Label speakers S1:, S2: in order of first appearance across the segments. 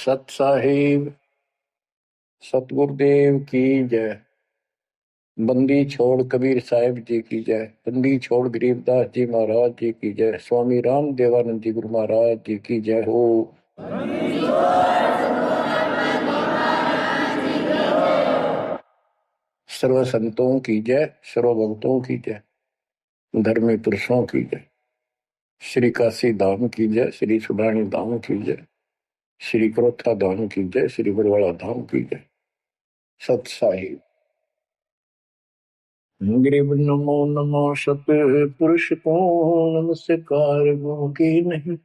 S1: सत साहिब सतगुरुदेव की जय। बंदी छोड़ कबीर साहिब जी की जय। बंदी छोड़ गरीबदास जी महाराज जी की जय। स्वामी राम देवानंद जी गुरु महाराज जी की जय हो। सर्व संतों की जय, सर्व भक्तों की जय, धर्मी पुरुषों की जय। श्री काशी धाम की जय, श्री सुडानी धाम की जय, श्री क्रोथा धाम की जय, श्री बरवाड़ा धाम की जय। सत साहिब गरीब नमो नमो सत पुरुष को नमस्कार गो की नहीं।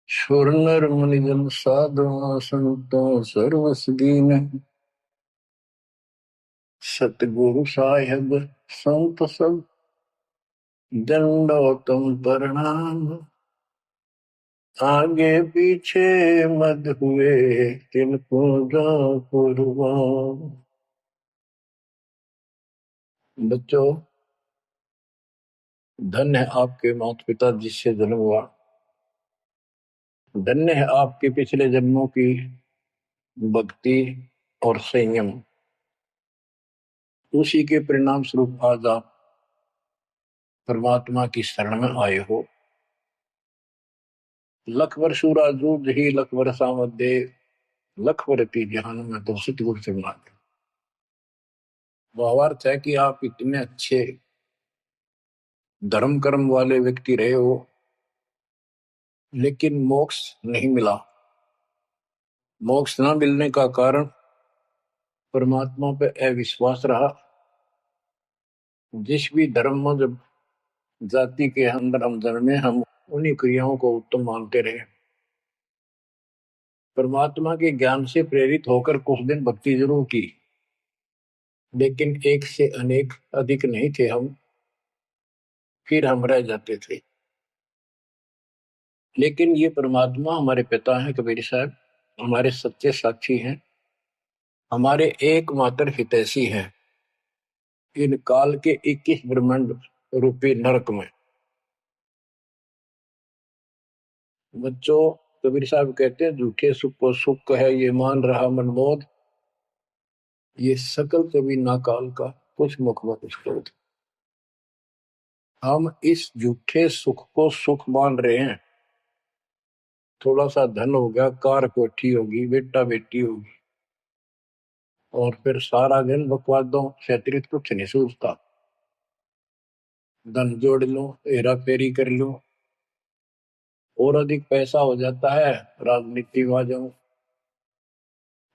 S1: सुर नर मुनि जन साधु संतों सर्वस दीन। सतगुरु साहिब संत सब दंडोतम प्रणाम। आगे पीछे मत हुए तिनको जा कुर्बान। बच्चों, धन्य है आपके माता पिता जिससे जन्म हुआ। धन्य है आपके पिछले जन्मों की भक्ति और संयम। उसी के परिणाम स्वरूप आज आप परमात्मा की शरण में आए हो। लख वर्षूरा जूझ ही लख वर्षा मध्य लख वर्ती जहान में तो सतगुरु से मांगे। भावार्थ है कि आप इतने अच्छे धर्म कर्म वाले व्यक्ति रहे हो, लेकिन मोक्ष नहीं मिला। मोक्ष न मिलने का कारण परमात्मा पे अविश्वास रहा। जिस भी धर्म में जब जाति के अंदर हम जन्मे, हम उन्हीं क्रियाओं को उत्तम मानते रहे। परमात्मा के ज्ञान से प्रेरित होकर कुछ दिन भक्ति जरूर की, लेकिन एक से अनेक अधिक नहीं थे हम, फिर हम रह जाते थे। लेकिन ये परमात्मा हमारे पिता हैं कबीर साहब, हमारे सच्चे साक्षी हैं, हमारे एकमात्र हितैषी हैं इन काल के 21 ब्रह्मांड रूपी नरक में। बच्चों, कबीर साहब कहते हैं झूठे सुख को सुख है ये मान रहा मनमोद, ये सकल कभी ना काल का कुछ मुखमत स्रोत। हम इस झूठे सुख को सुख मान रहे हैं। थोड़ा सा धन हो गया, कार कोठी होगी, बेटा बेटी होगी, और फिर सारा दिन बकवादों से अतिरिक्त कुछ नहीं सूझता। धन जोड़ लो, हेरा फेरी कर लो, और अधिक पैसा हो जाता है, राजनीति में आ जाऊं,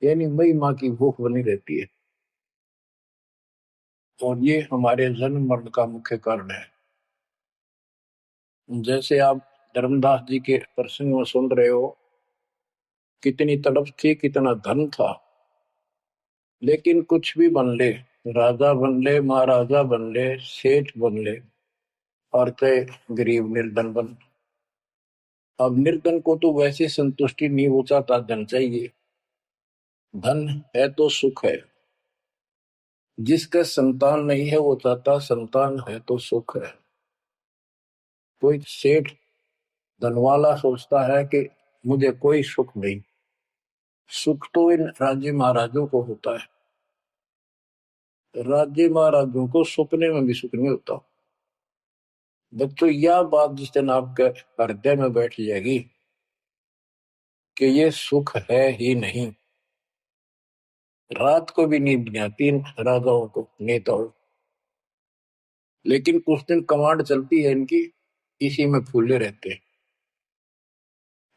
S1: यानी मई माँ की भूख बनी रहती है। और ये हमारे जन्म मरण का मुख्य कारण है। जैसे आप धर्मदास जी के प्रसंग में सुन रहे हो, कितनी तड़प थी, कितना धन था, लेकिन कुछ भी बन ले, राजा बन ले, महाराजा बन ले, सेठ बन ले, और चाहे गरीब निर्धन बन। अब निर्धन को तो वैसे संतुष्टि नहीं हो चाहता, धन चाहिए। धन है तो सुख है। जिसका संतान नहीं है वो चाहता संतान है तो सुख है। कोई सेठ धनवाला सोचता है कि मुझे कोई सुख नहीं। सुख तो इन राज्य महाराजों को होता है। राज्य महाराजों को सपने में भी सुख नहीं होता। बच्चों, यह बात जिस दिन आपके हृदय में बैठ जाएगी कि ये सुख है ही नहीं, रात को भी नींद नहीं आती इन राजाओं को, नेताओं। लेकिन कुछ दिन कमांड चलती है इनकी, इसी में फूले रहते हैं।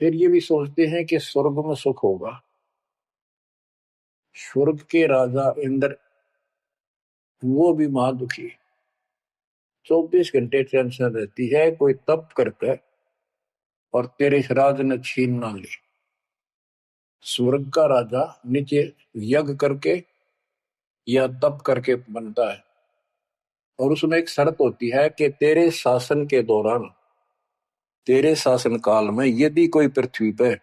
S1: फिर ये भी सोचते हैं कि स्वर्ग में सुख होगा। स्वर्ग के राजा इंद्र, वो भी महादुखी, 24 घंटे टेंशन रहती है, कोई तप करता है और तेरे राज न छीन ना ले। स्वर्ग का राजा नीचे यज्ञ करके या तप करके बनता है, और उसमें एक शर्त होती है कि तेरे शासन के दौरान, तेरे शासन काल में यदि कोई पृथ्वी पर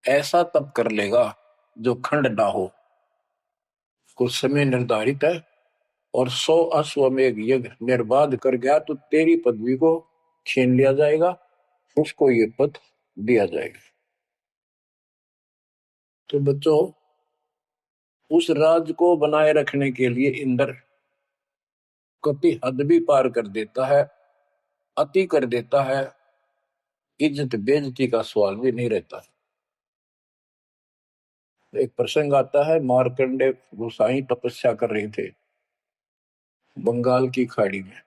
S1: ऐसा तप कर लेगा जो खंड ना हो, कुछ समय निर्धारित है, और 100 अश्वमेघ यज्ञ निर्बाध कर गया तो तेरी पदवी को छीन लिया जाएगा, उसको ये पद दिया जाएगा। तो बच्चों, उस राज को बनाए रखने के लिए इंद्र कभी हद भी पार कर देता है, अति कर देता है, इज्जत बेइज्जती का सवाल भी नहीं रहता। एक प्रसंग आता है, मार्कंडे गोसाई तपस्या कर रहे थे बंगाल की खाड़ी में।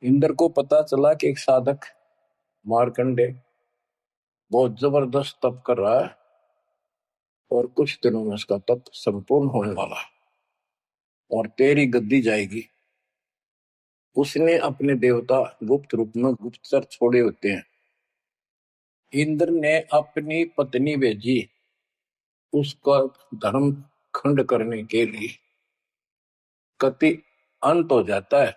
S1: इंद्र को पता चला कि एक साधक मार्कंडे बहुत जबरदस्त तप कर रहा है और कुछ दिनों में उसका तप संपूर्ण होने वाला है और तेरी गद्दी जाएगी। उसने अपने देवता गुप्त रूप में गुप्तचर छोड़े होते हैं। इंद्र ने अपनी पत्नी भेजी उसका धर्म खंड करने के लिए। कति अंत हो जाता है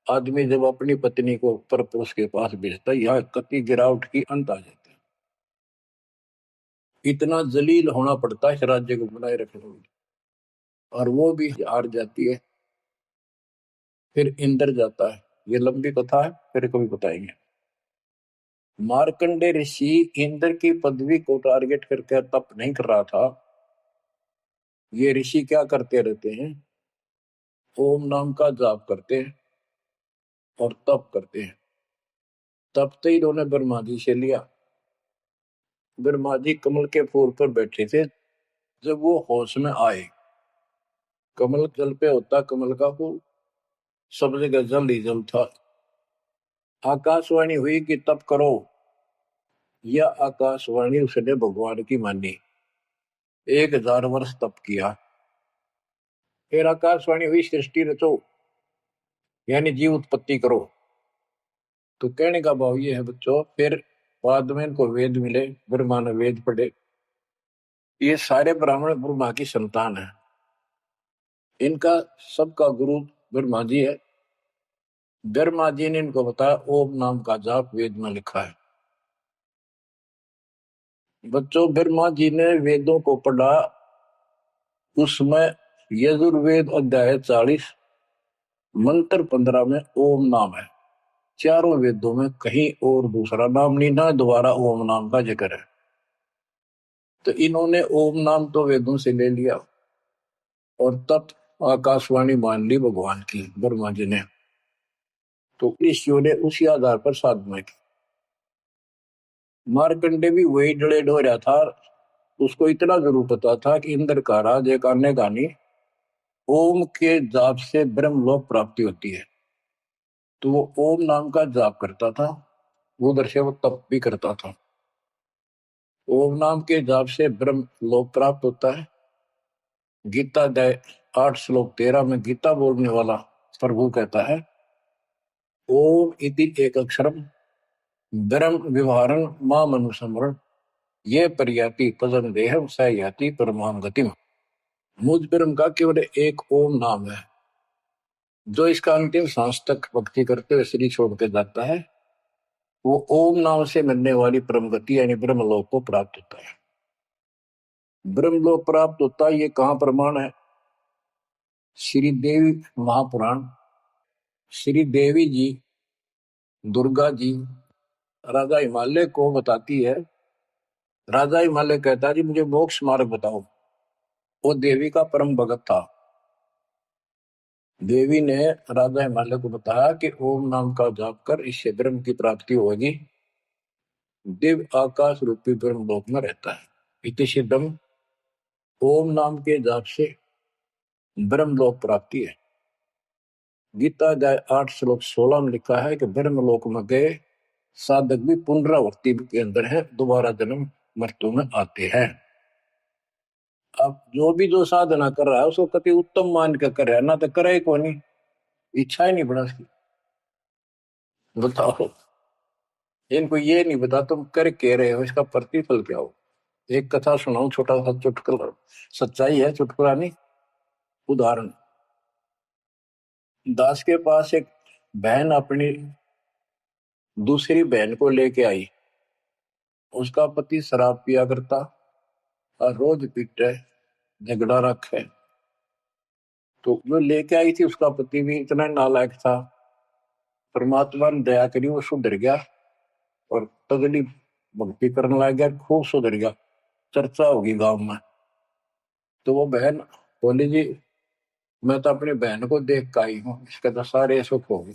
S1: आदमी जब अपनी पत्नी को परपुरुष के पास भेजता है, यह कति गिरावट की अंत आ जाता है। इतना जलील होना पड़ता है इस राज्य को बनाए रखने में, और वो भी हार जाती है। फिर इंद्र जाता है। ये लंबी कथा है, फिर कभी बताएंगे। मार्कंडे ऋषि इंद्र की पदवी को टारगेट करके तप नहीं कर रहा था। ये ऋषि क्या करते रहते हैं, ओम नाम का जाप करते हैं और तप करते हैं। तब तो इन्होंने ब्रह्मा जी से लिया। ब्रह्मा जी कमल के फूल पर बैठे थे। जब वो होश में आए, कमल जल पे होता कमल का फूल, सब जगह जल ही जल था। आकाशवाणी हुई कि तप करो। यह आकाशवाणी उसने भगवान की मानी। 1000 वर्ष तप किया। फिर आकाशवाणी हुई सृष्टि रचो, यानी जीव उत्पत्ति करो। तो कहने का भाव ये है बच्चों, फिर बाद में इनको वेद मिले, ब्रह्मा ने वेद पढ़े। ये सारे ब्राह्मण ब्रह्मा की संतान है। इनका सबका गुरु ब्रह्मा जी है। ब्रह्मा जी ने इनको बताया ओम नाम का जाप वेद में लिखा है। बच्चों, ब्रह्मा जी ने वेदों को पढ़ा। उसमें यजुर्वेद अध्याय 40 मंत्र 15 में ओम नाम है। चारों वेदों में कहीं और दूसरा नाम नहीं, ना दोबारा ओम नाम का जिक्र है। तो इन्होंने ओम नाम तो वेदों से ले लिया और तब आकाशवाणी मान ली भगवान की ब्रह्मा जी ने। तो ऋषियों ने उसी आधार पर साधना की। मार्कंडे भी वही डलेड हो रहा था। उसको इतना जरूर पता था कि इंद्र का राज एक अन्य गानी ओम के जाप से ब्रह्मलोक प्राप्ति होती है। तो वो ओम नाम का जाप करता था, उधर से वो तप भी करता था। ओम नाम के जाप से ब्रह्म लोक प्राप्त होता है। गीता अध्याय 8 श्लोक 13 में गीता बोलने वाला प्रभु कहता है, ओम इति एक अक्षरम ब्रह्म विवहारं माम अनुस्मरण ये पर्याति पदम देहम स याति परमाम गतिम। मुझ ब्रह्म का केवल एक ओम नाम है, जो इसका अंतिम सांस तक भक्ति करते हुए शरीर छोड़ के जाता है, वो ओम नाम से मिलने वाली परम गति यानी ब्रह्मलोक को प्राप्त होता है। ब्रह्मलोक प्राप्त होता है, ये कहां प्रमाण है? श्री देवी महापुराण। श्री देवी जी दुर्गा जी राजा हिमालय को बताती है। राजा हिमालय कहता है जी मुझे मोक्ष मार्ग बताओ। वो देवी का परम भगत था। देवी ने राजा हिमालय को बताया कि ओम नाम का जाप कर इससे ब्रह्म की प्राप्ति होगी। दिव्य आकाश रूपी ब्रह्म लोक में रहता है। इति सिद्धम, ओम नाम के जाप से ब्रह्म लोक प्राप्ति है। गीता अध्याय 8 श्लोक 16 में लिखा है कि ब्रह्म लोक में गए साधक भी पुनरावृत्ति के अंदर है, दोबारा जन्म मृत्यु में आते हैं। अब जो भी जो साधना कर रहा है उसको कति उत्तम मान के कर रहा है, ना तो करे को नहीं, इच्छा ही नहीं बना उसकी। बताओ, इनको ये नहीं बता तुम कर के रहे हो, इसका प्रतिफल क्या हो। एक कथा सुनाऊं, छोटा सा चुटकुला, सच्चाई है, चुटकुला नहीं, उदाहरण। दास के पास एक बहन अपनी दूसरी बहन को लेके आई। उसका पति शराब पिया करता और रोज पीटे, झगड़ा रखे। तो जो लेके आई थी उसका पति भी इतना नालायक था, परमात्मा ने दया करी, वो सुधर गया और तगड़ी भक्ति करने लग गया, खूब सुधर गया। चर्चा होगी गांव में। तो वो बहन बोली जी मैं तो अपनी बहन को देख के आई हूँ, इसके तो सारे सुख हो गए।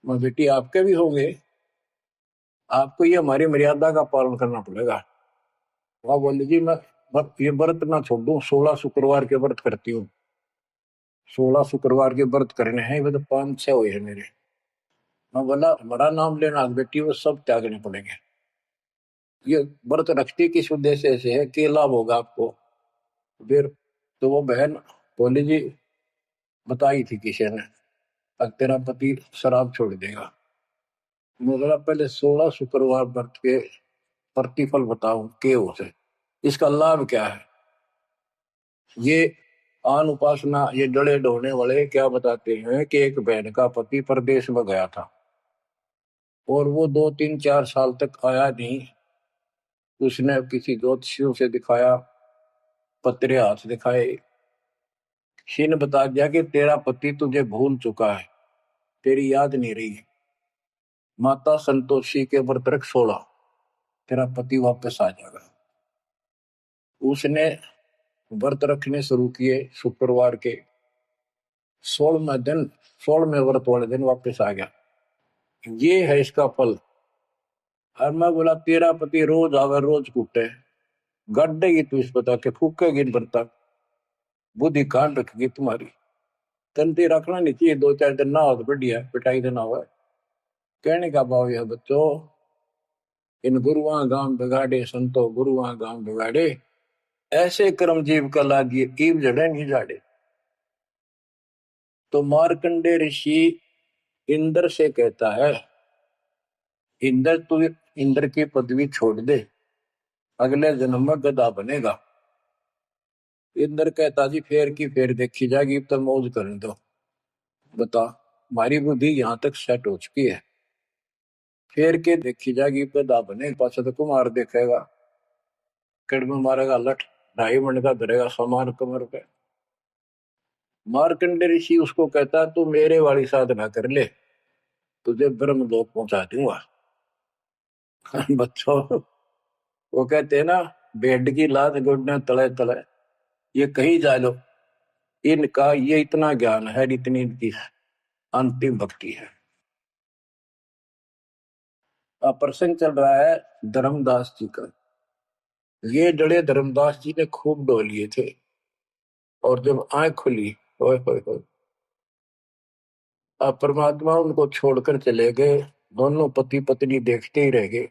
S1: मैं बेटी आपके भी होंगे, आपको ये हमारी मर्यादा का पालन करना पड़ेगा। वह बोली जी मैं ये व्रत ना छोड़ू, 16 शुक्रवार के व्रत करती हूँ। 16 शुक्रवार के व्रत करने हैं, वे तो 5-6 हुए हैं मेरे। मैं बोला बड़ा नाम लेना बेटी, वो सब त्यागने पड़ेंगे। ये व्रत रखती किस उद्देश्य से है, क्या लाभ होगा आपको। फिर तो वो बहन बोली जी बताई थी किसी ने, अब तेरा पति शराब छोड़ देगा। मैं बोला पहले 16 शुक्रवार व्रत के प्रतिफल बताऊं के उसे, इसका लाभ क्या है। ये आन उपासना ये डले ढोने वाले क्या बताते हैं कि एक बहन का पति प्रदेश में गया था और वो 2-3-4 साल तक आया नहीं। उसने किसी ज्योतिषियों से दिखाया, पत्रे हाथ दिखाए, किसी ने बता दिया कि तेरा पति तुझे भूल चुका है, तेरी याद नहीं रही। माता संतोषी के व्रत रख 16, तेरा पति वापस आ जाएगा। उसने व्रत रखने शुरू किए शुक्रवार के 16वें दिन, 16वें व्रत वाले दिन वापस आ गया। ये है इसका फल। और मैं बोला तेरा पति रोज आवे रोज कूटे, गड्ढेगी तू इस बता के फूकेगी बर्तन, बुद्धि कान रखेगी तुम्हारी। तंती रखना नहीं चाहिए, 2-4 दिन ना हो तो बढ़िया पिटाई देना हुआ। कहने का भाव यह बच्चों, इन गुरुआ गांव बिगाड़े संतो गुरुआ गांव बिगाड़े, ऐसे कर्म जीव का लागिए ईव जड़े नहीं जाड़े। तो मार्कंडे ऋषि इंद्र से कहता है, इंद्र तू इंद्र की पदवी छोड़ दे, अगले जन्म में गधा बनेगा। इंद्र कहता जी फेर की फेर देखी जाएगी, तो मौज करने दो। बता हमारी बुद्धि यहाँ तक सेट हो चुकी है, फेर के देखी जाएगी, गधा बने पास तो कुमार देखेगा, कड़म मारेगा लठ, 2.5 मिनट का धरेगा सामान कमर पे। मार्कंडे ऋषि उसको कहता तू मेरे वाली साधना कर ले, तुझे ब्रह्म लोक पहुंचा दूंगा। बच्चों वो कहते हैं ना, बेड की लात गुडने तले तले, ये कहीं जा लो, इनका ये इतना ज्ञान है, इतनी इनकी अंतिम भक्ति है। प्रसंग चल रहा है धर्मदास जी का। ये जड़े धर्मदास जी ने खूब डो लिए थे, और जब आंख खुली होए होए होए, अब परमात्मा उनको छोड़कर चले गए। दोनों पति पत्नी देखते ही रह गए,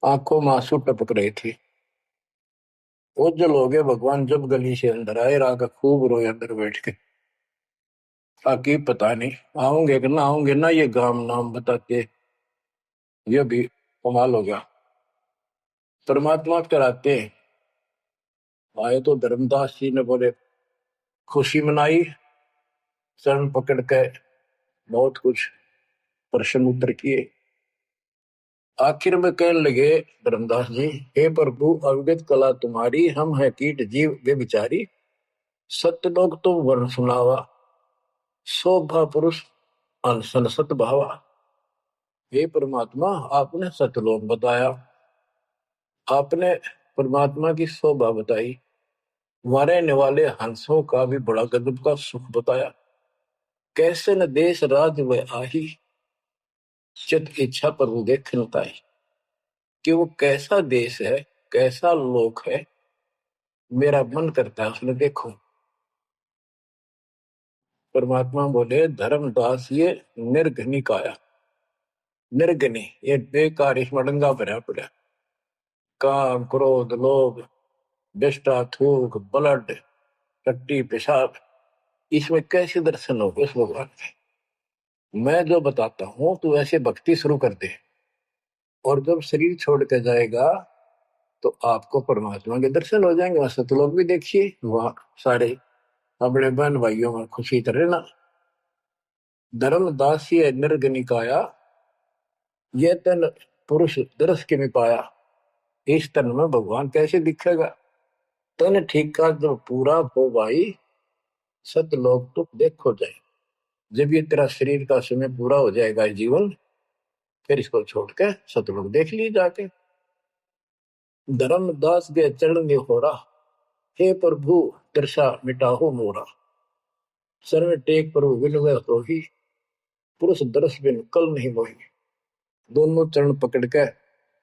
S1: आंखों में आंसू टपक रहे थे। ओझल हो गए भगवान जब गली से अंदर आए, रागा खूब रोए अंदर बैठ के। ताकि पता नहीं आओगे कि ना आओगे ना, ये गांव नाम बताते, ये भी कमाल हो गया। परमात्मा कराते आए तो धर्मदास जी ने बोले खुशी मनाई, शरण पकड़ के बहुत कुछ प्रश्न उत्तर किए। आखिर में कहने लगे धर्मदास जी, हे प्रभु अवगत कला तुम्हारी, हम है कीट जीव वे बिचारी, सत्य लोग तुम वर्ण सुनावा, शोभा पुरुष अनसन सत भावा। हे परमात्मा आपने सतलोक बताया, आपने परमात्मा की शोभा बताई, मरने वाले हंसों का भी बड़ा गजब का सुख बताया। कैसे न देश राज व आही, चित इच्छा प्रभु देख नताई। कि वो कैसा देश है, कैसा लोक है, मेरा मन करता है उसने देखो। परमात्मा बोले धर्मदास ये निर्घनी काया, निर्घनी ये बेकार, इसमें डंगा भरा पड़ा, काम क्रोध लोभ विष्टा थूक ब्लड टट्टी पेशाब, इसमें कैसे दर्शन होगा उस भगवान के। मैं जो बताता हूं तू ऐसे भक्ति शुरू कर दे, और जब शरीर छोड़ के जाएगा तो आपको परमात्मा के दर्शन हो जाएंगे। वहां सतलोक भी देखिए, वहां सारे अपने बहन भाइयों में खुशी करे ना। धर्मदास निर्गनिकाया, ये तन पुरुष दरस के में पाया, इस तन में भगवान कैसे दिखेगा। तन ठीक का जब पूरा हो भाई, सतलोक तो देखो जाए। जब ये तेरा शरीर का समय पूरा हो जाएगा जीवन, फिर इसको छोड़ के सतलोक देख ली जाके। धर्मदास के चरण होरा, हे प्रभु दर्शा मिटाहो मोरा। सर में टेक प्रभु विनय होही, पुरुष दर्श बिन कल नहीं मोही। दोनों चरण पकड़ के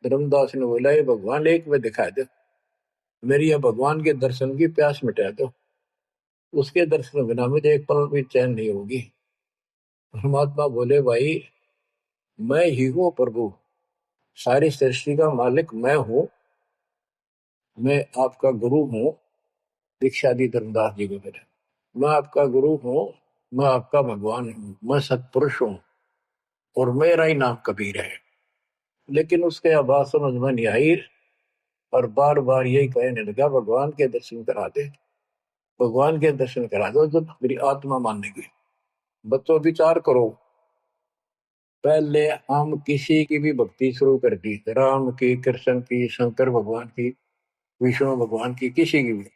S1: धर्मदास ने बोला, ये भगवान एक में दिखाई दे, मेरी यह भगवान के दर्शन की प्यास मिटा दो। उसके दर्शन बिना मुझे एक पल भी चैन नहीं होगी। परमात्मा बोले, भाई मैं ही हूं प्रभु, सारी सृष्टि का मालिक मैं हूं, मैं आपका गुरु हूं। दीक्षा दी धर्मदास जी को मेरे, मैं आपका गुरु हूं, मैं आपका भगवान हूं, मैं सत्पुरुष हूं और मेरा ही नाम कबीर है। लेकिन उसके आवाज समझ में नहीं आई और बार बार यही कहने लगा, भगवान के दर्शन करा दे, भगवान के दर्शन करा दो, जब मेरी आत्मा मानेगी। बच्चों विचार करो, पहले हम किसी की भी भक्ति शुरू कर दी, राम की, कृष्ण की, शंकर भगवान की, विष्णु भगवान की, किसी की भी,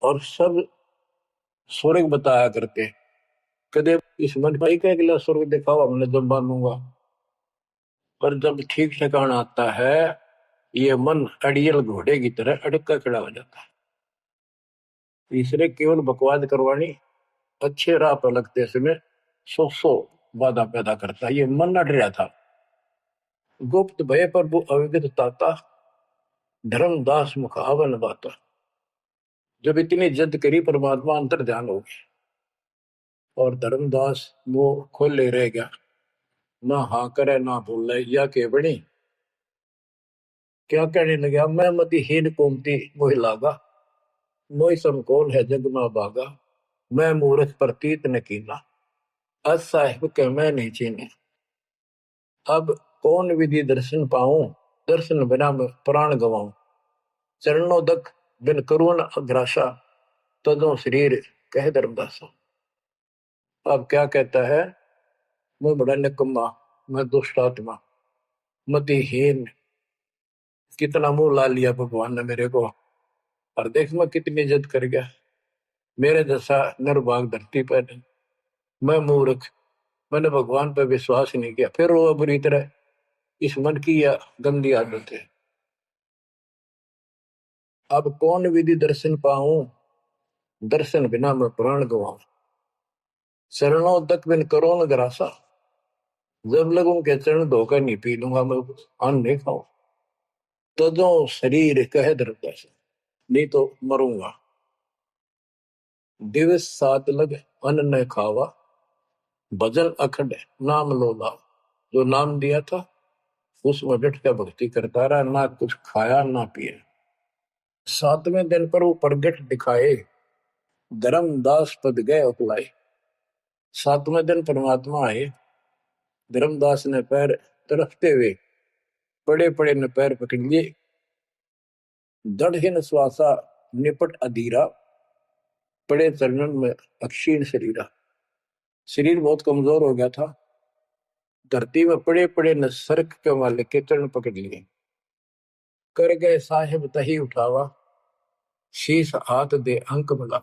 S1: और सब स्वर्ग बताया करते। कदे इस मन भाई का अगला स्वर्ग दिखाओ, हमने जब मानूंगा। पर जब ठीक ठिकाना आता है, ये मन अड़ियल घोड़े की तरह अड़का खड़ा हो जाता है। तीसरे केवल बकवाद करवानी, अच्छे राह पर लगते समय सौ बाधा पैदा करता है। ये मन अड़ रहा था। गुप्त भय पर वो अविगत ताता, धर्मदास मुख आवन बाता। जब इतनी जिद करी, परमात्मा अंतर ध्यान हो गया और धर्मदास वो खोले रह गया, ना हाँ करे ना बोले, या के बड़ी क्या कहने लगा, मैं मति हीन कोमती मोहि लागा, मोहि समकोल है जग में बागा, मैं मूर्ख प्रतीत न कीना, अस साहिब के मैं नहीं चीने। अब कौन विधि दर्शन पाऊं, दर्शन बिना मैं प्राण गवाऊं। चरणों दक बिन करुण अग्रासा, तदों शरीर कह धर्मदासा। अब क्या कहता है, मैं बड़ा निकम्मा, मैं दुष्ट आत्मा, मतिहीन, कितना मुंह ला लिया भगवान ने मेरे को, और देख मैं कितनी इज्जत कर गया, मेरे जैसा निर्भाग धरती पर नहीं। मैं मूर्ख, मैंने भगवान पर विश्वास नहीं किया, फिर वो बुरी तरह। इस मन की यह गंदी आदत है। अब कौन विधि दर्शन पाऊं, दर्शन बिना मैं प्राण गवाऊं। चरणों तक बिन करो न ग्रासा, जब लगूं के चरण धोकर नहीं पी लूंगा मैं, अन्न नहीं खाऊं। तजो शरीर कह धर्मदास, नहीं तो मरूंगा। दिवस सात लग अन्न न खावा, भजन अखंड नाम लोला। जो नाम दिया था उसमें डट के भक्ति करता रहा, ना कुछ खाया ना पिया। सातवें दिन पर वो प्रगट दिखाए, धर्मदास पद गए उपलाए। सातवें दिन परमात्मा आए, धर्मदास ने पैर तरफते हुए पड़े पड़े ने पैर पकड़ लिए। दृढ़ श्वासा निपट अधीरा, पड़े चरणन में अक्षीण शरीरा। शरीर बहुत कमजोर हो गया था, धरती में पड़े पड़े न सरक के वाले के चरण पकड़ लिए। कर गए साहिब तही उठावा, शीश हाथ दे अंक मिला।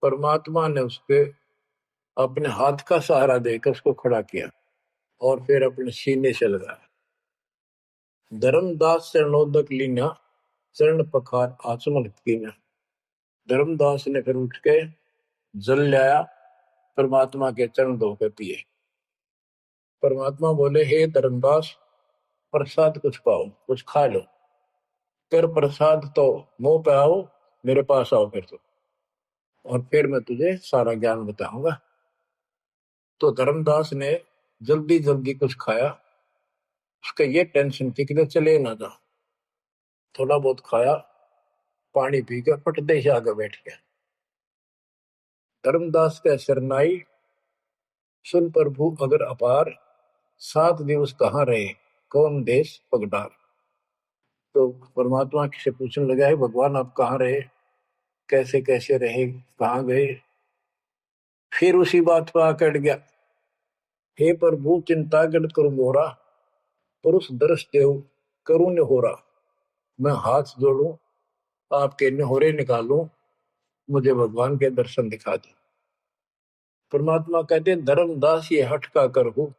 S1: परमात्मा ने उसके अपने हाथ का सहारा देकर उसको खड़ा किया और फिर अपने सीने से लगाया। धर्मदास चरणोदक लीना, चरण पखार आचमन कीना। धर्मदास ने फिर उठ के जल लाया, परमात्मा के चरण धोकर पिए। परमात्मा बोले, हे धर्मदास, प्रसाद कुछ पाओ, कुछ खा लो। कर प्रसाद तो मुंह पे आओ, मेरे पास आओ फिर तो, और फिर मैं तुझे सारा ज्ञान बताऊंगा। तो धर्मदास ने जल्दी जल्दी कुछ खाया। उसका ये टेंशन थी कि चले ना जा। थोड़ा बहुत खाया, पानी पी के पटदे से आगे बैठ गया। धर्मदास का शरनाई, सुन प्रभु अगर अपार, 7 दिवस कहाँ रहे, कौन देश पगडार। तो परमात्मा से पूछने लगा है, भगवान आप कहाँ रहे, कैसे कैसे रहे, कहाँ गए। फिर उसी बात पर आकर गया, हे प्रभु चिंता गण करो मोरा, पुरुष दर्श देव करुण हो रहा। मैं हाथ जोड़ू, आपके निहोरे निकालूं, मुझे भगवान के दर्शन दिखा दे। परमात्मा कहते, धर्मदास ये हट का कर हो,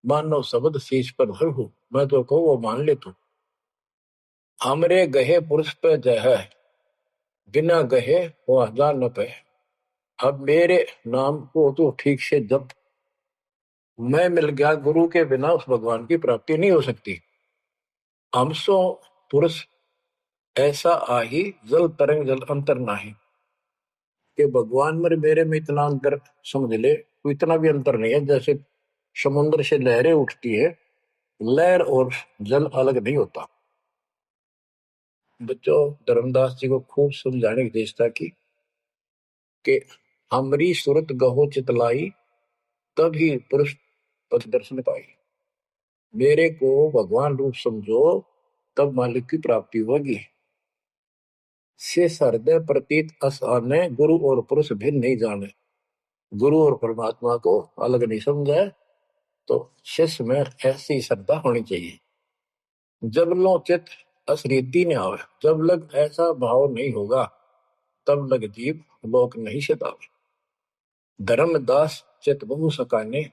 S1: मानो शब्द शीश पर धर हो। मैं तो कहूँ वो मान ले तू, हमरे गहे पुरुष पे जय है, बिना गहे वो हजार न पे। अब मेरे नाम को तो ठीक से जप, मैं मिल गया गुरु के बिना उस भगवान की प्राप्ति नहीं हो सकती। हमसो पुरुष ऐसा आही, जल तरंग जल अंतर नाही। कि भगवान मेरे में इतना अंतर समझ ले, तो इतना भी अंतर नहीं है। जैसे समुद्र से लहरें उठती है, लहर और जल अलग नहीं होता। बच्चों, धर्मदास जी को खूब समझाने की चेष्टा की कि हमरी सूरत गहो चितलाई, तभी पुरुष पथ दर्शन पाई। मेरे को भगवान रूप समझो, तब मालिक की प्राप्ति होगी। से हृदय प्रतीत असाने, गुरु और पुरुष भिन्न नहीं जाने। गुरु और परमात्मा को अलग नहीं समझा, तो शिष्य में ऐसी श्रद्धा होनी चाहिए। जब लो चित असरीति ने आवे, जब लग ऐसा भाव नहीं होगा, तब लग जीव लोक नहीं सतावे। धर्मदास चित बहु सकाने,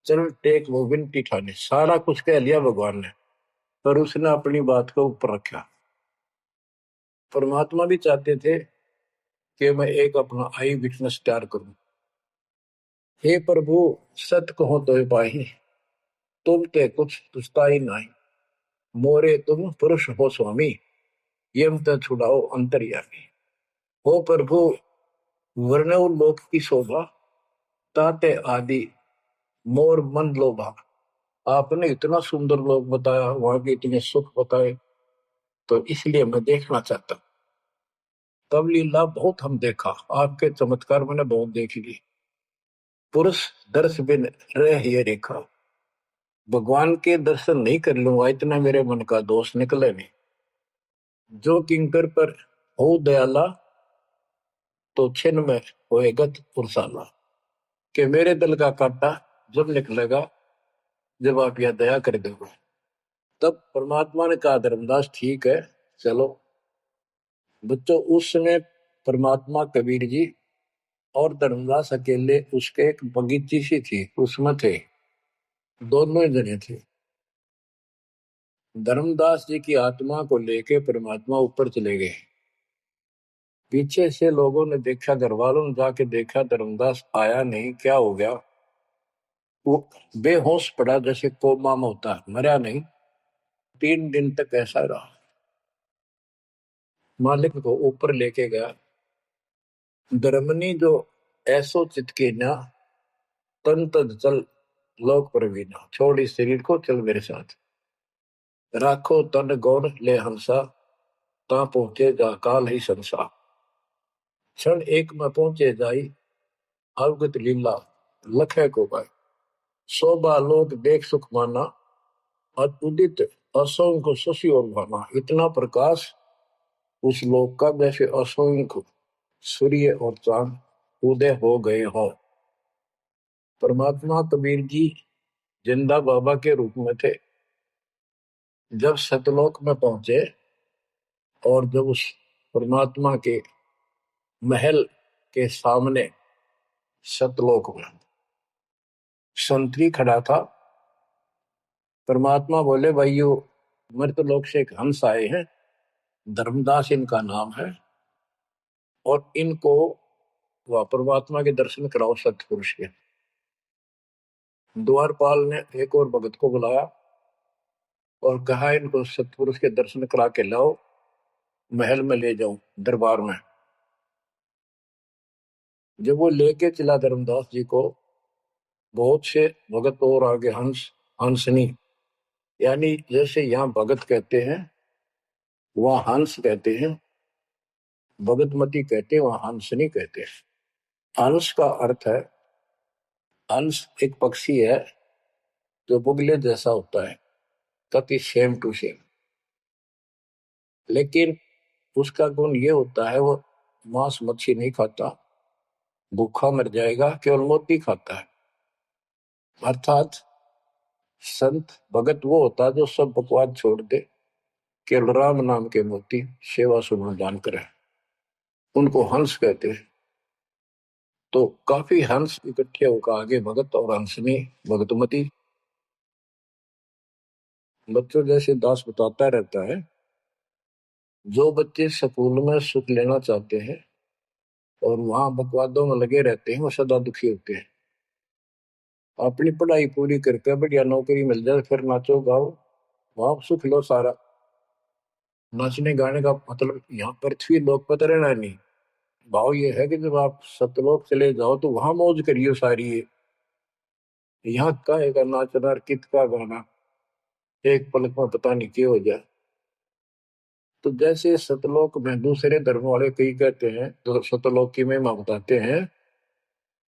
S1: चल टेक वो विनती ठाने। सारा कुछ कह लिया भगवान ने, पर उसने अपनी बात को ऊपर रखा। परमात्मा भी चाहते थे कि मैं एक अपना आई विटनेस तैयार करूं। हे प्रभु, सत कहो तो पाही, तुम ते कुछ तुझता ही नहीं। मोरे तुम पुरुष हो स्वामी, यम ते छुड़ाओ अंतर्यामी। हो प्रभु, वर्णव लोक की शोभा, ताते आदि मोर मन लोभा। आपने इतना सुंदर लोग बताया, वहां के इतने सुख बताए, तो इसलिए मैं देखना चाहता हूं। तब लीला बहुत हम देखा, आपके चमत्कार मैंने बहुत देख ली। पुरुष दर्श बिन रह ये रेखा, भगवान के दर्शन नहीं कर लूंगा, इतना मेरे मन का दोष निकले नहीं। जो किंकर पर हो दयाला, तो छिन में होएगा पुरसाला। कि मेरे दिल का कांटा जब निकलेगा, जब आप यह दया कर दोगे। तब परमात्मा ने कहा, धर्मदास ठीक है, चलो। बच्चों, उस समय परमात्मा कबीर जी और धर्मदास अकेले, उसके एक बगीची सी थी, उसमें थे। दोनों ही जने थे। धर्मदास जी की आत्मा को लेके परमात्मा ऊपर चले गए। पीछे से लोगों ने देखा, घर वालों ने जाके देखा, धर्मदास आया नहीं, क्या हो गया। वो बेहोश पड़ा, जैसे कोमा में होता है, मरा नहीं। 3 दिन तक ऐसा रहा। मालिक को ऊपर लेके गया। धर्मनी जो ऐसो चितके ना, तन तद चल लोक प्रवीणा। छोड़ इस शरीर को, चल मेरे साथ। राखो तन गौर ले हंसा, ता पहुंचे जा काल ही संसा। क्षण एक में पहुंचे जाई, अवगत लीला लखे को पाए। शोभा लोक देख सुख माना, उदित असंख्य शशि और भाना। इतना प्रकाश उस लोक का, जैसे असंख्य सूर्य और चांद उदय हो गए हो। परमात्मा कबीर जी जिंदा बाबा के रूप में थे। जब सतलोक में पहुंचे, और जब उस परमात्मा के महल के सामने सतलोक में संतरी खड़ा था, परमात्मा बोले, भाइयों, मृतलोक से एक हंस आए हैं, धर्मदास इनका नाम है, और इनको वह परमात्मा के दर्शन कराओ सतपुरुष के। द्वारपाल ने एक और भगत को बुलाया और कहा, इनको सतपुरुष के दर्शन करा के लाओ, महल में ले जाओ, दरबार में। जब वो लेके चला धर्मदास जी को, बहुत से भगत और आगे हंस हंसनी, यानी जैसे यहाँ भगत कहते हैं, वहां हंस कहते हैं। भगतमती कहते हैं, वहां हंसनी कहते हैं। हंस का अर्थ है, हंस एक पक्षी है जो बुगले जैसा होता है, कति सेम टू सेम। लेकिन उसका गुण ये होता है, वो मांस मच्छी नहीं खाता, भूखा मर जाएगा, केवल मोती खाता है। अर्थात संत भगत वो होता है जो सब बकवाद छोड़ दे, केवल राम नाम के मोती सेवा सुना जानकर है, उनको हंस कहते हैं। तो काफी हंस इकट्ठे होकर आगे भगत और हंसनी भगतमती। बच्चों, जैसे दास बताता रहता है जो बच्चे स्कूल में सुख लेना चाहते हैं और वहां बकवादों में लगे रहते हैं वो सदा दुखी होते हैं। अपनी पढ़ाई पूरी करके बढ़िया नौकरी मिल जाए फिर नाचो गाओ, वहां सुख लो सारा। नाचने गाने का मतलब यहाँ पृथ्वी लोक पर तो रहना नहीं। भाव ये है कि जब आप सतलोक चले जाओ तो वहां मौज करियो सारी है। यहाँ काहे का नाचना और कित का गाना, एक पलक में पता नहीं क्या हो जाए। तो जैसे सतलोक में दूसरे धर्म वाले कई कहते हैं तो सतलोक की महिमा बताते हैं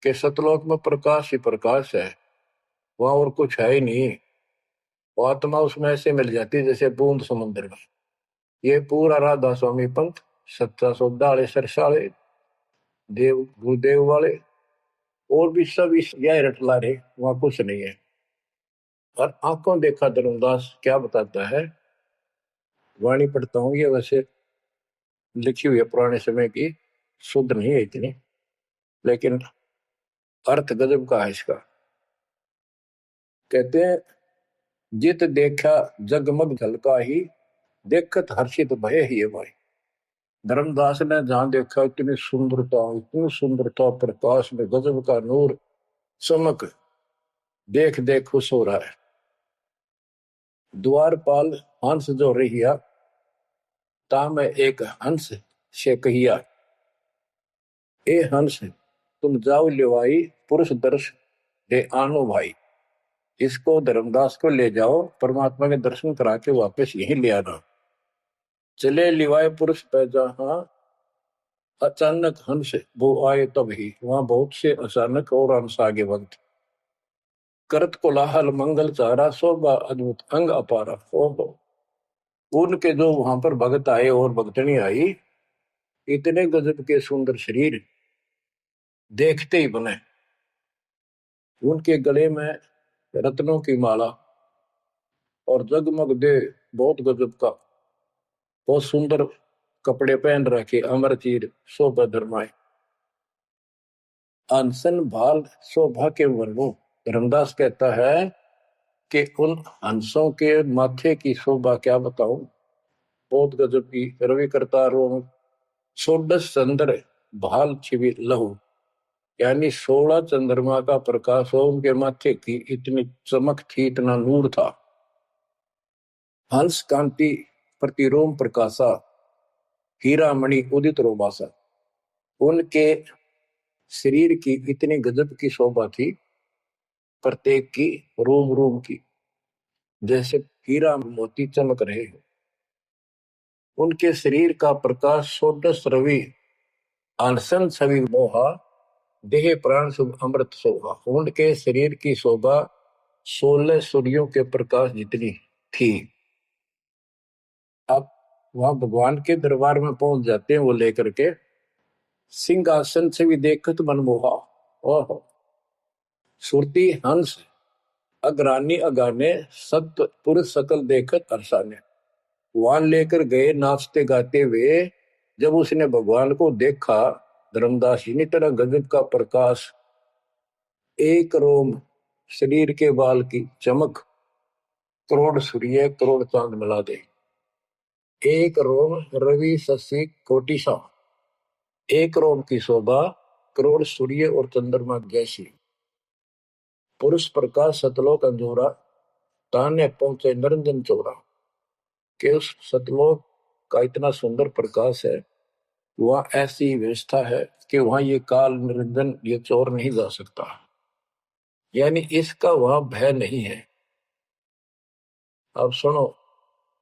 S1: कि सतलोक में प्रकाश ही प्रकाश है, वहां और कुछ है ही नहीं। वो आत्मा उसमें ऐसे मिल जाती है जैसे बूंद समुद्र में। ये पूरा राधा स्वामी पंथ, सच्चा सौदा वाले सरसाले, देव गुरुदेव वाले और भी सब इस यह रटला रहे, वहां कुछ नहीं है। और आंखों देखा धर्मदास क्या बताता है, वाणी पढ़ता हूँ, ये वैसे लिखी हुई है पुराने समय की, शुद्ध नहीं है इतनी, लेकिन अर्थ गजब का है इसका। कहते हैं जित देखा जगमग झलका ही, देखत हर्षित भय ही है भाई। धर्मदास ने जहां देखा इतनी सुंदरता प्रकाश में गजब का नूर चमक, देख देख खुश हो रहा है। द्वारपाल हंस जो रहिया, ताम एक हंस से कहिया, ए हंस तुम जाओ लेवाई, पुरुष दर्श दे आनो भाई। इसको धर्मदास को ले जाओ, परमात्मा के दर्शन करा के वापस यहीं ले आना। चले लिवाए पुरुष पे जहां, अचानक हंस वो आए तब ही, वहां बहुत से अचानक और हंस आगे वक्त। करत कोलाहल मंगल चारा, शोभा अद्भुत अंग अपारा। ओहो, उनके जो वहां पर भगत आए और भगतनी आई, इतने गजब के सुंदर शरीर देखते ही बने। उनके गले में रत्नों की माला और जगमग दे, बहुत गजब का, बहुत सुंदर कपड़े पहन रखे, अमर चीर शोभा धर्माए। अनसन भाल शोभा के वर्णो, धर्मदास कहता है कि उन हंसों के माथे की शोभा क्या बताऊं, बहुत गजब की। रवि करतारों षोडश चंद्र भाल छिवि लहू, यानी 16 चंद्रमा का प्रकाश हो उनके माथे की, इतनी चमक थी, इतना नूर था। हंस कांति प्रतिरोम प्रकाशा, हीरा मणि उदित रोमासा। उनके शरीर की इतनी गजब की शोभा थी, प्रत्येक की रोम रोम की जैसे हीरा मोती चमक रहे हो। उनके शरीर का प्रकाश षोडश रवि, अनशन छवि मोहा, देह प्राण शुभ अमृत शोभा। उनके शरीर की शोभा 16 सूर्यों के प्रकाश जितनी थी। अब वहां भगवान के दरबार में पहुंच जाते हैं वो लेकर के, सिंहासन से भी देखत मनमोहा। ओहो, सुरती हंस अग्रानी अगाने, सत्य पुरुष सकल देखत अरसाने। वहां लेकर गए नाचते गाते हुए, जब उसने भगवान को देखा, धर्मदास जी ने तरह गजब का प्रकाश, एक रोम शरीर के बाल की चमक, करोड़ सूर्य करोड़ चांद मिला दे। एक रोम रवि शशि कोटि सा, एक रोम की शोभा करोड़ सूर्य और चंद्रमा जैसी। पुरुष प्रकाश सतलोक अंजोरा, ताने पहुंचे निरंजन चोरा। कि उस सतलोक का इतना सुंदर प्रकाश है, वह ऐसी व्यवस्था है कि वहां ये काल निरंजन ये चोर नहीं जा सकता, यानी इसका वहां भय नहीं है। अब सुनो,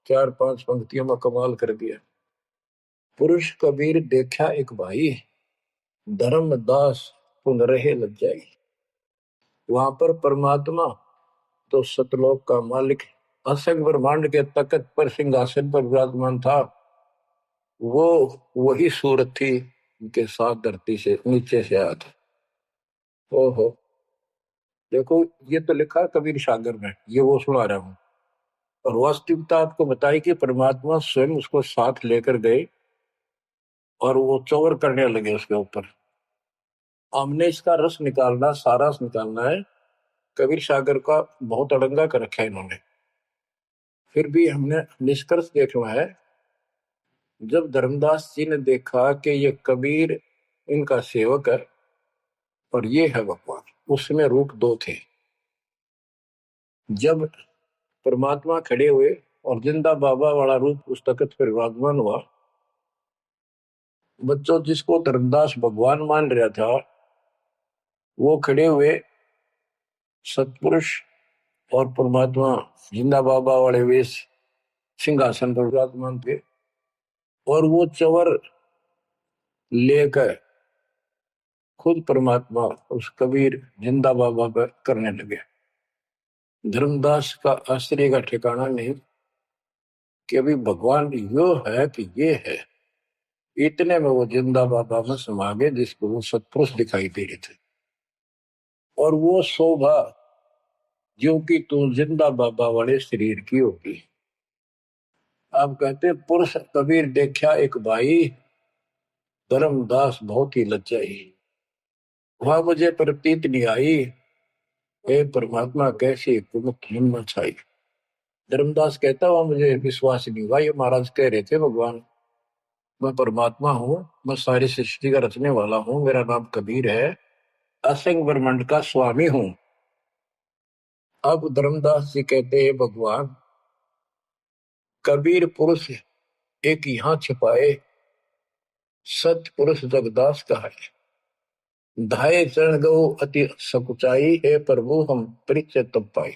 S1: 4-5 पंक्तियों में कमाल कर दिया। पुरुष कबीर देखा एक भाई, धर्मदास पुन रहे लज्जाई। वहां पर परमात्मा तो सतलोक का मालिक, असंग ब्रह्मांड के तकत पर सिंहासन पर विराजमान था, वो वही सूरत थी उनके साथ धरती से नीचे से आया था। ओहो, देखो ये तो लिखा कबीर सागर में, ये वो सुना रहा हूं। और वास्तविकता आपको बताई कि परमात्मा स्वयं उसको साथ लेकर गए और वो चौर करने लगे उसके ऊपर। हमने इसका रस निकालना, सारा रस निकालना है। कबीर सागर का बहुत अड़ंगा कर रखा है इन्होंने, फिर भी हमने निष्कर्ष देखना है जब धर्मदास जी ने देखा कि ये कबीर इनका सेवक है और ये है भगवान, उसमें रूप दो थे। जब परमात्मा खड़े हुए और जिंदा बाबा वाला रूप उस तख्त पर विराजमान हुआ, बच्चों जिसको धर्मदास भगवान मान रहा था वो खड़े हुए सतपुरुष और परमात्मा जिंदा बाबा वाले वेश सिंहासन पर विराजमान थे, और वो चवर लेकर खुद परमात्मा उस कबीर जिंदा बाबा पर करने लगे। धर्मदास का आश्चर्य का ठिकाना नहीं कि अभी भगवान यो है कि ये है। इतने में वो जिंदा बाबा में समा गए जिसको वो सतपुरुष दिखाई दे रहे थे, और वो शोभा जो कि तू जिंदा बाबा वाले शरीर की होगी। आप कहते पुरुष कबीर देखा एक भाई, धर्मदास बहुत ही लज्जाई, वहां मुझे प्रतीत नहीं आई, हे परमात्मा कैसी कुमुख हिम्मत छाई। धर्मदास कहता हुआ मुझे विश्वास नहीं हुआ, ये महाराज कह रहे थे भगवान मैं परमात्मा हूँ, मैं सारी सृष्टि का रचने वाला हूँ, मेरा नाम कबीर है, असंग ब्रह्मांड का स्वामी हूँ। अब धर्मदास जी कहते हैं भगवान कबीर पुरुष एक यहाँ छिपाए, सत पुरुष जगदास का है, धाये चरण गो अति सकुचाई, हे प्रभु हम परिचय तब पाई।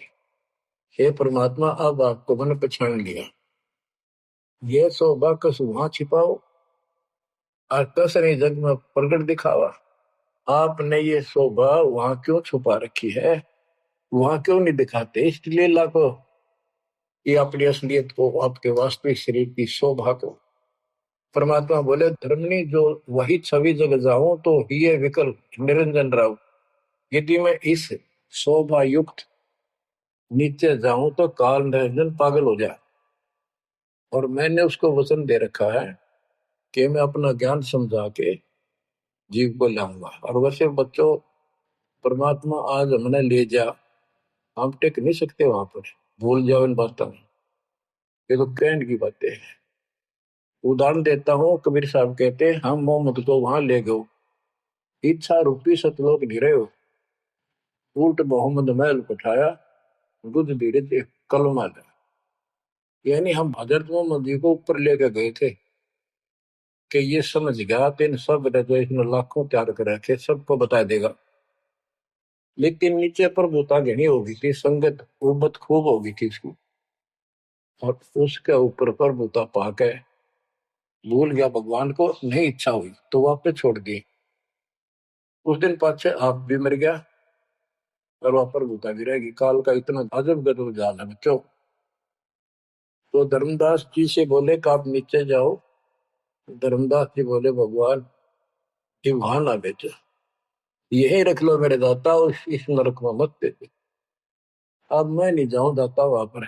S1: हे परमात्मा अब आपको मैंने पहचान लिया, ये शोभा कस वहां छिपाओ और कस ने जग में प्रकट दिखावा। आपने ये शोभा वहां क्यों छुपा रखी है, वहां क्यों नहीं दिखाते इस लीला को, ये अपनी असलियत को, आपके वास्तविक शरीर की शोभा को। परमात्मा बोले धर्मनी जो वही छवि जग जाऊं तो ही विकल निरंजन राव, यदि मैं इस शोभा युक्त नीचे जाऊं तो काल निरंजन पागल हो जाए। और मैंने उसको वचन दे रखा है कि मैं अपना ज्ञान समझा के जीव को लाऊंगा। और वैसे बच्चों परमात्मा आज हमने ले जा, हम टेक नहीं सकते वहां पर, भूल जाओ इन बातों, ये तो कहने की बातें हैं। उदाहरण देता हूँ, कबीर साहब कहते हैं हम मोहम्मद को वहां ले गए, इच्छा रूपी सतलोक निरे हो, उल्ट मोहम्मद महल उठाया, दूध धीरे थे कलमा था। यानी हम हजरत मोहम्मद जी को ऊपर लेके गए थे कि ये समझ गया तो इन सब जो इसने लाखों त्याग कर रखे सबको बता देगा। लेकिन नीचे प्रभुता घनी होगी थी, संगत उबत खूब होगी थी इसकी, और उसके ऊपर प्रभुता पाके भूल गया भगवान को, नहीं इच्छा हुई तो वापस छोड़ दी। उस दिन पाछे आप भी मर गया और वहां प्रभुता भी रहेगी। काल का इतना अजब गजब जाल है बच्चों। तो धर्मदास जी से बोले कि आप नीचे जाओ, धर्मदास जी बोले भगवान ये वहां ना बेचो, यही रख लो मेरे दाता, और इस नरक में मत दे। अब मैं नहीं जाऊं दाता वहां पर।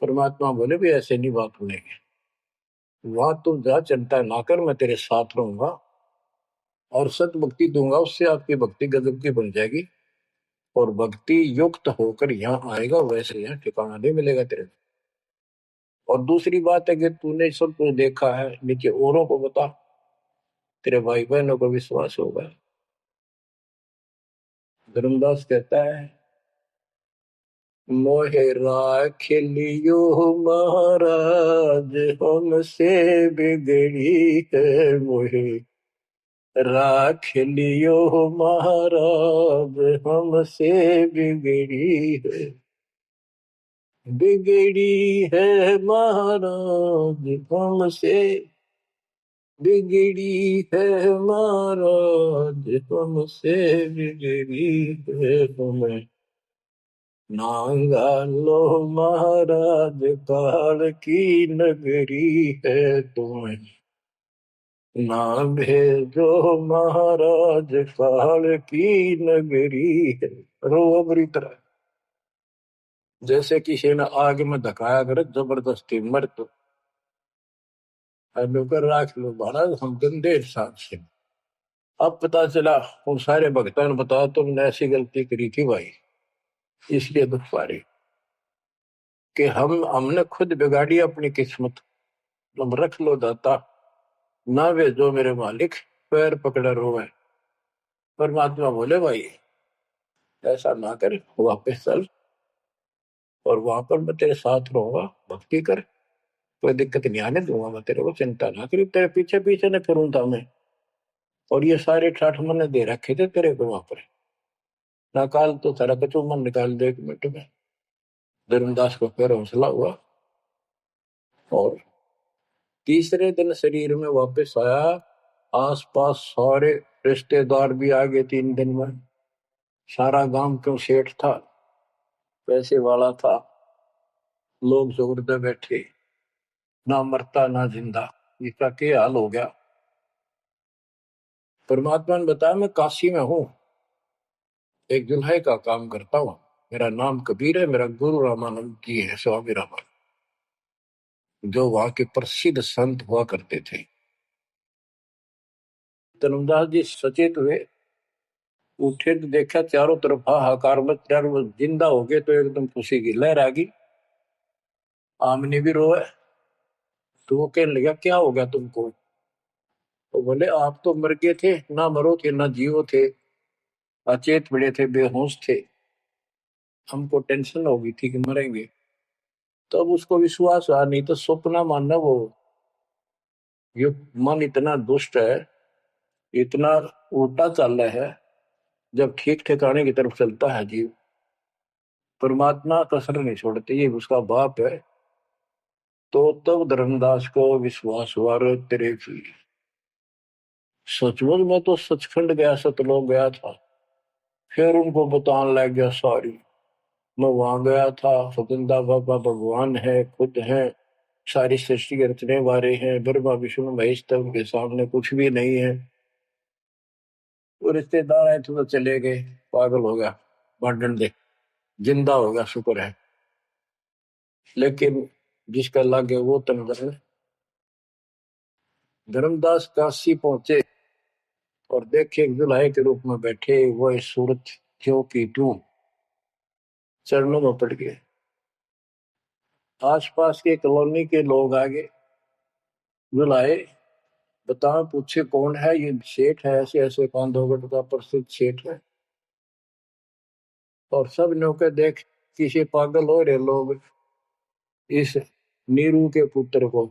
S1: परमात्मा बोले भी ऐसे नहीं बात सुनेगी, वहां तुम जा चिंता ना कर, मैं तेरे साथ रहूंगा और सत भक्ति दूंगा, उससे आपकी भक्ति गजब की बन जाएगी और भक्ति युक्त होकर यहाँ आएगा, वैसे यहाँ ठिकाना नहीं मिलेगा तेरे। और दूसरी बात है कि तूने सब कुछ देखा है, नीचे औरों को बता, तेरे भाई बहनों को विश्वास होगा। धर्मदास कहता है मोहे राख लियो महाराज हमसे बिगड़ी है, मोहे राख लियो महाराज हमसे बिगड़ी है, बिगड़ी है महाराज हमसे, बिगड़ी है महाराज हमसे, बिगड़ी है तुम्हें नांगा लो महाराज, काल की नगरी है तुम्हें ना भेजो महाराज, काल की नगरी है। रो बुरी तरह, जैसे किसी ने आग में धकाया करे जबरदस्ती मर तो कर राख लो महाराज हम गंदे इंसान से। अब पता चला उन सारे भक्तों ने बताया तुमने ऐसी गलती करी थी भाई, इसलिए दुख पा रही कि हमने खुद बिगाड़ी अपनी किस्मत। तुम रख लो दाता, ना वे जो मेरे मालिक पैर पकड़े रोवे। परमात्मा बोले भाई ऐसा ना कर, वापस चल और वहां पर मैं तेरे साथ रहूंगा, भक्ति कर, कोई दिक्कत नहीं आने दूंगा मैं तेरे को, चिंता ना करी, तेरे पीछे पीछे न फिरूंगा मैं। और ये सारे ठाठ मैंने दे रखे थे तेरे को वहां पर, ना काल तो सारा कचू मन निकाल दे 1 मिनट में। धर्मदास को फिर हौसला हुआ और तीसरे दिन शरीर में वापस आया। आसपास सारे रिश्तेदार भी आ गए 3 दिन में। सारा गांव क्यों सेठ था, पैसे वाला था, लोग जोरदे बैठे, ना मरता ना जिंदा, इसका क्या हाल हो गया। परमात्मा ने बताया मैं काशी में हूं, एक दुल्हे का काम करता हूं, मेरा नाम कबीर है, मेरा गुरु रामानंद जी है, स्वामी रामानंद, जो वहां के प्रसिद्ध संत हुआ करते थे। धर्मदास जी सचेत हुए, उठे तो देखा चारों तरफ हाहाकार मच रहा, वो जिंदा हो गए तो एकदम खुशी की लहर आ गई। आमने भी रोए तो वो कहने लगा क्या हो गया तुमको। तो बोले आप तो मर गए थे, ना मरो थे ना जियो थे, अचेत पड़े थे, बेहोश थे, हमको टेंशन हो गई थी कि मरेंगे। तब तो उसको विश्वास हुआ, नहीं तो सपना मानना वो, ये मन इतना दुष्ट है, इतना उल्टा चल रहा है, जब ठीक ठिकाने की तरफ चलता है जीव, परमात्मा कसर नहीं छोड़ते, ये उसका बाप है। तो तब धर्मदास को विश्वास हुआ, रे तेरे की सचमुच मैं तो सचखंड गया, सतलोक गया था। फिर उनको बताने लग गया सारी, मैं वहां गया था, सतंदा बाबा भगवान है, खुद है, सारी सृष्टि के रचने वाले हैं, ब्रह्मा विष्णु महेश, तब के सामने कुछ भी नहीं है। वो रिश्तेदार आए थे तो चले गए, पागल हो गया, बांटन दे, जिंदा हो गया शुक्र है। लेकिन जिसका लागे वो तंग। धर्मदास काशी पहुंचे और देखे दुल्हे के रूप में बैठे, वो सूरत क्यों की त्यों चरणों में पड़ गए। आसपास के कॉलोनी के लोग आगे बुलाए, बताओ पूछे कौन है, ये सेठ है, ऐसे ऐसे कांधोगढ़ का प्रसिद्ध सेठ है। और सब नौके देख किसी पागल हो रहे लोग, इस नीरू के पुत्र को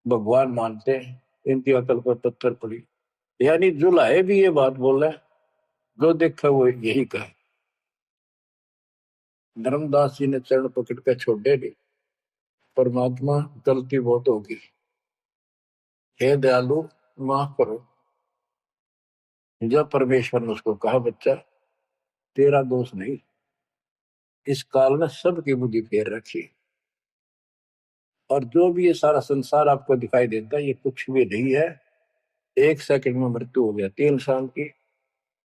S1: भगवान मानते हैं, इनकी अकल पर पत्थर पड़ी। यानी जुलाहे भी ये बात बोल रहे, जो देखा वो यही कहे। धर्मदास जी ने चरण पकड़ कर छोड़े नहीं, परमात्मा गलती बहुत होगी, हे दयालु माफ करो। जब परमेश्वर ने उसको कहा बच्चा तेरा दोष नहीं, इस काल में सबकी बुद्धि फेर रखी, और जो भी ये सारा संसार आपको दिखाई देता है ये कुछ भी नहीं है। 1 सेकंड में मृत्यु हो जाती है इंसान की,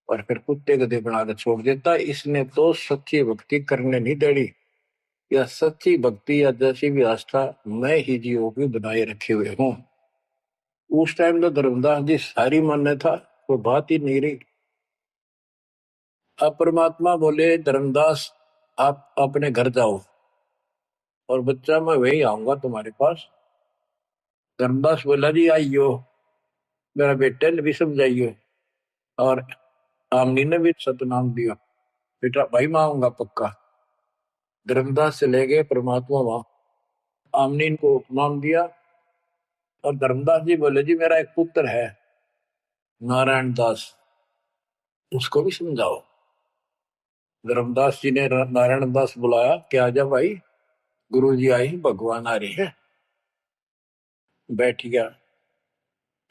S1: और फिर कुत्ते गधे बनाकर छोड़ देता है। इसने तो सच्ची भक्ति करने नहीं देनी, या सच्ची भक्ति या जैसी भी आस्था मैं ही जीवों की बनाए रखे हुए हूँ। उस टाइम तो धर्मदास जी सारी मान्य था, वो बात ही नहीं रही। अब परमात्मा बोले धर्मदास आप अपने घर जाओ, और बच्चा मैं वही आऊंगा तुम्हारे पास। धर्मदास बोला जी आइयो, मेरा बेटे ने भी समझाइयो, और आमनी ने भी सतनाम दिया, बेटा भाई मैं आऊंगा पक्का। धर्मदास से ले गए परमात्मा वहां, आमनी को उपनाम दिया। और धर्मदास जी बोले जी मेरा एक पुत्र है नारायण दास, उसको भी समझाओ। धर्मदास जी ने नारायण दास बुलाया, क्या जा भाई, गुरु जी आई, भगवान आ रही है। बैठ गया,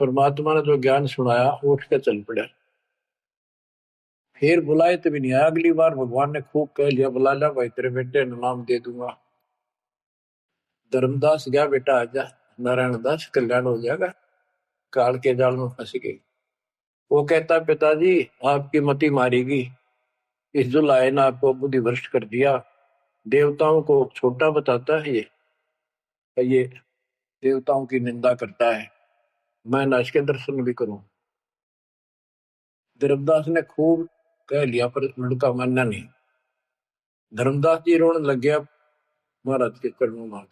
S1: परमात्मा ने जो ज्ञान सुनाया उठ के चल पड़ा। फिर बुलाए तभी नहीं आया, अगली बार भगवान ने खूब कह लिया बुला लिया भाई तेरे बेटे ने नाम दे दूंगा। धर्मदास गया, बेटा आजा, नारायण दास कल्याण हो जाएगा, काल के जाल में फंस गई। वो कहता पिताजी आपकी मति मारेगी, इस जुलाए ने आपको बुद्धि भ्रष्ट कर दिया, देवताओं को छोटा बताता है ये देवताओं की निंदा करता है, मैं न इसके दर्शन भी करूं। धर्मदास ने खूब कह लिया पर लड़का मानना नहीं। धर्मदास जी रोने लग गया महाराज के चरणों में।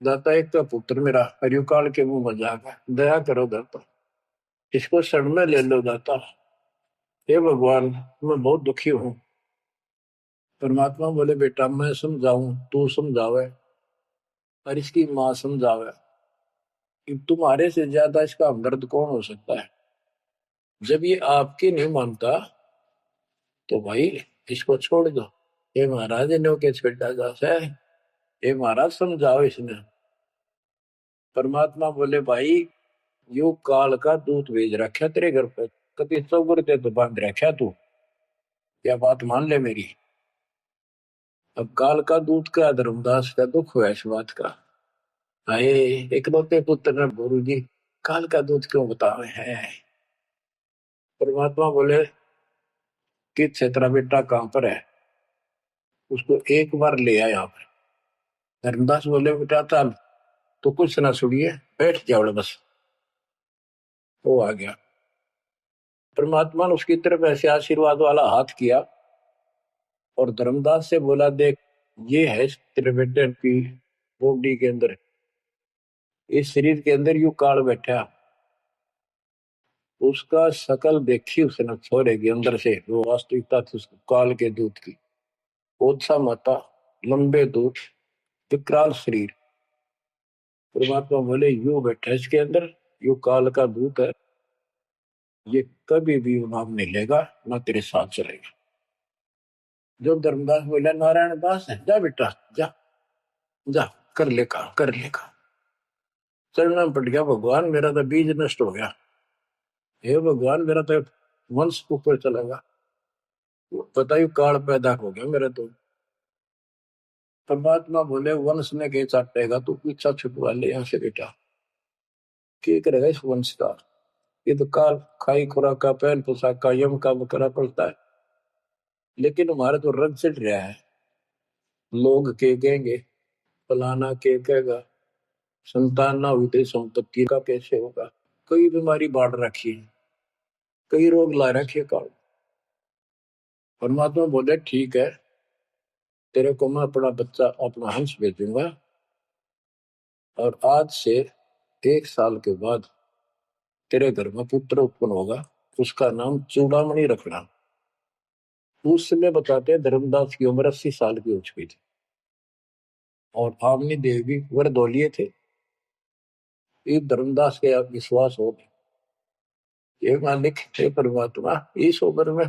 S1: दाता एक तो पुत्र मेरा हरियो काल के मुंह में जाकर दया करो दाता, इसको शरण में ले लो दाता। हे भगवान, मैं बहुत दुखी हूं। परमात्मा बोले बेटा मैं समझाऊं तू समझावे और इसकी माँ समझावे, कि तुम्हारे से ज्यादा इसका हमदर्द कौन हो सकता है। जब ये आपकी नहीं मानता तो भाई इसको छोड़ दो। ये महाराज ने के छेड़ा जाता है, ये महाराज समझाओ इसने। परमात्मा बोले भाई यू काल का दूत भेज रखा तेरे घर पे, कभी चौगर ते तो बांध रखा तू, क्या बात मान ले मेरी। अब काल का दूत का धर्मदास का दुख हुआ इस बात का। आए इकलौते पुत्र ने गुरु जी काल का दूत क्यों बतावे है। परमात्मा बोले कि तेरा बेटा कहां पर है, उसको एक बार ले आया यहाँ पर। धर्मदास बोले बेटा चल, तो कुछ ना सुनिए, बैठ जाओ बस। वो आ गया। परमात्मा ने उसकी तरफ ऐसे आशीर्वाद वाला हाथ किया और धर्मदास से बोला देख ये है तेरे बेटे की बॉडी के अंदर, इस शरीर के अंदर यू काल बैठा। उसका शकल देखी उसने छोरे के अंदर से, वो वास्तविकता थी उसको काल के दूत की। ओछा माता, लंबे दूत, विकराल शरीर। परमात्मा बोले यू बैठा इसके अंदर, यू काल का दूत है, ये कभी भी नाम नहीं लेगा ना तेरे साथ चलेगा। जब धर्मदास बोला नारायण दास है, जा बेटा जा, जा कर ले काम कर ले काम। चरणों में पट गया, भगवान मेरा तो बीज नष्ट हो गया, हे भगवान मेरा तो वंश ऊपर चलेगा, बताइए काल पैदा हो गया मेरा तो। परमात्मा बोले वंश में के चाटेगा, तू पीछा छुटवा ले यहाँ से बेटा, क्या करेगा इस वंश का। ये तो काल खाई खुराक का पहन पोशाक का यम का बकरा पड़ता है, लेकिन हमारा तो रंग चढ़ रहा है। लोग के कहेंगे, फलाना के कहेगा, संतान ना हुई तेरी संपत्ति का कैसे होगा। कई बीमारी बांट रखी है, कई रोग ला रखे काल। परमात्मा बोले ठीक है, तेरे को मैं अपना बच्चा अपना हंस भेजूंगा, और आज से 1 साल के बाद तेरे घर में पुत्र उत्पन्न होगा, उसका नाम चूड़ामणि रखना। उस समय बताते हैं धर्मदास की उम्र 80 साल की हो चुकी थी और आमनी देव भी वर दौलिए थे। ये धर्मदास के आप विश्वास हो, ये मालिक हे परमात्मा इस उम्र में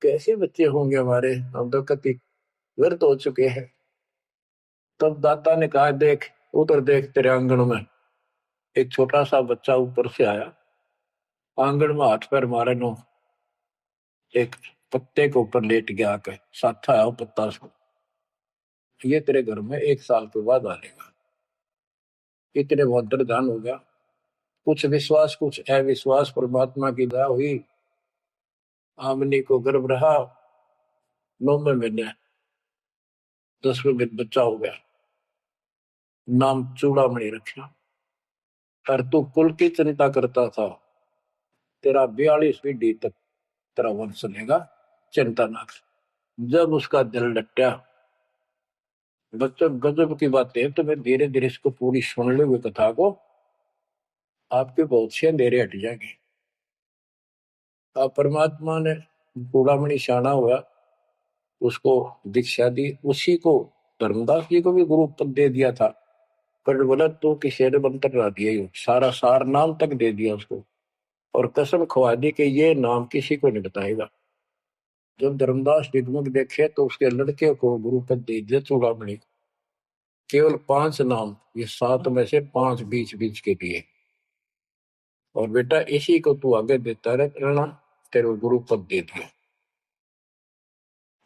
S1: कैसे बच्चे होंगे हमारे, हम तो कति व्यर्थ हो चुके हैं। तब दाता ने कहा देख उधर देख तेरे आंगन में एक छोटा सा बच्चा ऊपर से आया, आंगन में हाथ पैर मारे नो, एक पत्ते के ऊपर लेट गया आकर साथा है वो पत्ता से, ये तेरे घर में 1 साल के बाद आ लेगा। इतने बहुत दान हो गया। कुछ विश्वास कुछ अविश्वास, परमात्मा की दया हुई, आमनी को गर्भ रहा, 9वें महीने 10वें दिन बच्चा हो गया, नाम चूड़ामणि रखा। और तू कुल की चिंता करता था, तेरा 42 पीढ़ी तक तेरा वंश चलेगा, चिंता ना कर। जब उसका दिल लट्टा, बच्चों गजब की बातें, तो मैं धीरे धीरे इसको पूरी सुन लो कथा को, आपके बहुत से अंधेरे हट जाएंगे। अब परमात्मा ने चूड़ामणि शाना हुआ, उसको दीक्षा दी, उसी को धर्मदास जी को भी गुरु पद दे दिया था। पर बोला तो किसी ने मंत्र ना दिया, सारा सार नाम तक दे दिया उसको, और कसम खवा दी कि ये नाम किसी को नहीं बताएगा। जब धर्मदास डिगमग देखे तो उसके लड़के को गुरु पद दे दिया चूड़ामणि। केवल 5 नाम, ये 7 में से 5 बीच बीच के दिए, और बेटा इसी को तू आगे देता रहना, तेरे गुरु पद दे दिया।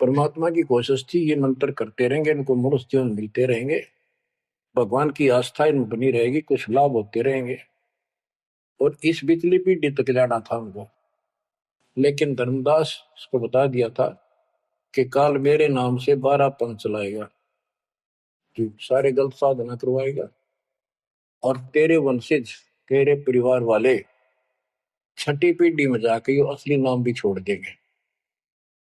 S1: परमात्मा की कोशिश थी ये मंत्र करते रहेंगे, इनको मनुष्य जीवन मिलते रहेंगे, भगवान की आस्था इनमें बनी रहेगी, कुछ लाभ होते रहेंगे, और इस बिजली पीढ़ी तक जाना था उनको। लेकिन धर्मदास को बता दिया था कि काल मेरे नाम से 12 पंथ चलाएगा, जो सारे गलत साधना करवाएगा, और तेरे वंशज तेरे परिवार वाले 6ठी पीढ़ी में जाके ये असली नाम भी छोड़ देंगे।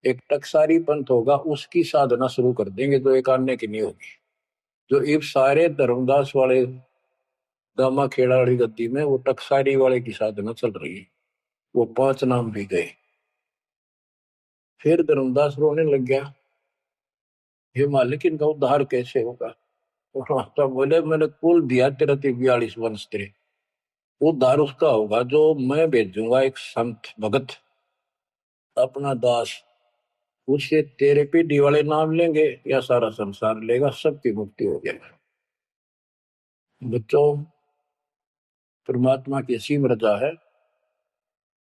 S1: एक टकसारी पंथ होगा, उसकी साधना शुरू कर देंगे, जो एक आने की नहीं होगी। जो ये सारे धर्मदास वाले दामा खेड़ा वाली गद्दी में वो टकसारी वाले की साधना चल रही है। वो 5 नाम भी गए। फिर धर्मदास रोने लग गया, हे मालिक इनका उद्धार कैसे होगा। और माता बोले मैंने कुल दिया तेरा 42 वंश तेरे, उद्धार उसका होगा जो मैं भेजूंगा एक संत भगत अपना दास, उससे तेरे पीढ़ी वाले नाम लेंगे या सारा संसार लेगा, सबकी मुक्ति हो जाएगी। बच्चों, परमात्मा की असीम रजा है,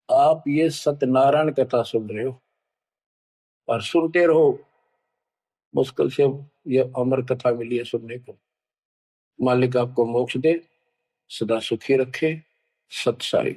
S1: आप ये सत्यनारायण कथा सुन रहे हो और सुनते रहो। मुश्किल से ये अमर कथा मिली है सुनने को। मालिक आपको मोक्ष दे, सदा सुखी रखे। सत साई।